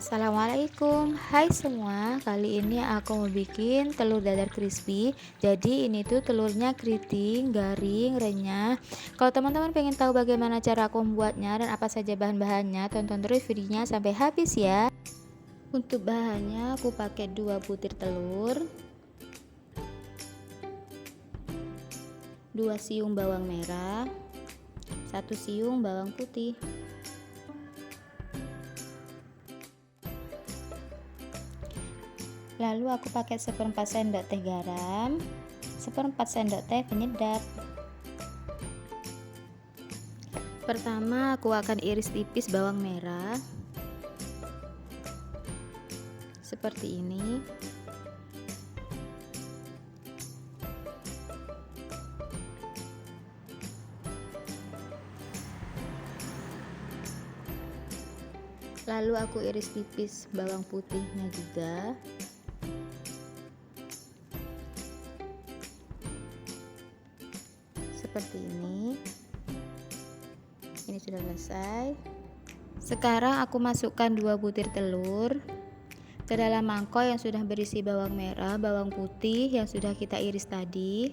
Assalamualaikum, hai semua. Kali ini aku mau bikin telur dadar crispy. Jadi ini tuh telurnya keriting, garing, renyah. Kalau teman-teman pengen tahu bagaimana cara aku membuatnya dan apa saja bahan-bahannya, tonton terus videonya sampai habis ya. Untuk bahannya aku pakai 2 butir telur, 2 siung bawang merah, 1 siung bawang putih, lalu aku pakai 1/4 sendok teh garam, 1/4 sendok teh penyedap. Pertama aku akan iris tipis bawang merah seperti ini. Lalu aku iris tipis bawang putihnya juga. Seperti ini. Ini sudah selesai. Sekarang aku masukkan 2 butir telur ke dalam mangkok yang sudah berisi bawang merah, bawang putih yang sudah kita iris tadi.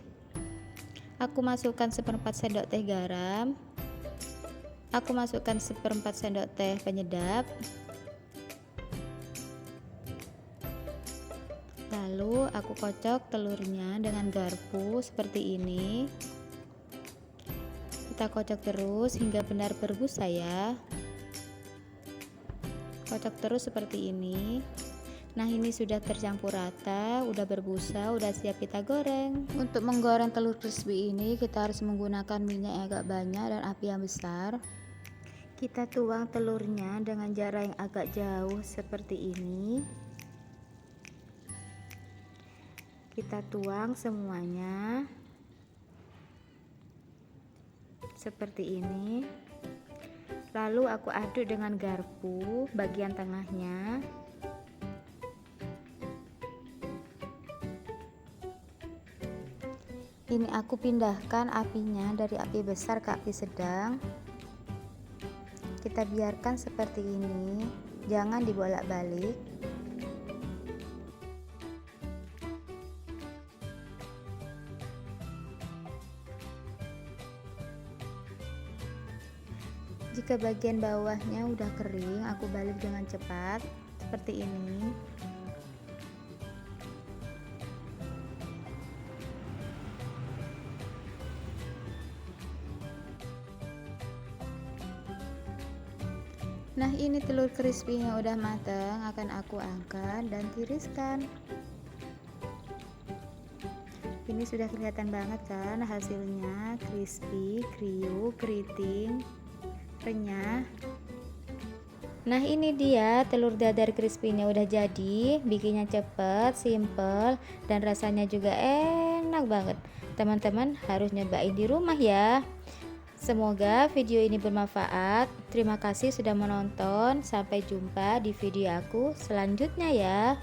Aku masukkan 1/4 sendok teh garam. Aku masukkan 1/4 sendok teh penyedap. Lalu aku kocok telurnya dengan garpu seperti ini. Kita kocok terus hingga benar berbusa ya. Kocok terus seperti ini. Nah, ini sudah tercampur rata, udah berbusa, udah siap kita goreng. Untuk menggoreng telur crispy ini kita harus menggunakan minyak yang agak banyak dan api yang besar. Kita tuang telurnya dengan jarak yang agak jauh seperti ini. Kita tuang semuanya seperti ini. Lalu aku aduk dengan garpu bagian tengahnya. Ini aku pindahkan apinya dari api besar ke api sedang. Kita biarkan seperti ini, jangan dibolak-balik. Jika bagian bawahnya udah kering, aku balik dengan cepat seperti ini. Nah, ini telur crispy yang udah matang, akan aku angkat dan tiriskan. Ini sudah kelihatan banget kan hasilnya, crispy, kriuk, keriting, renyah. Nah, ini dia telur dadar crispy-nya udah jadi. Bikinnya cepet, simple, dan rasanya juga enak banget. Teman-teman harus nyobain di rumah ya. Semoga video ini bermanfaat. Terima kasih sudah menonton. Sampai jumpa di video aku selanjutnya ya.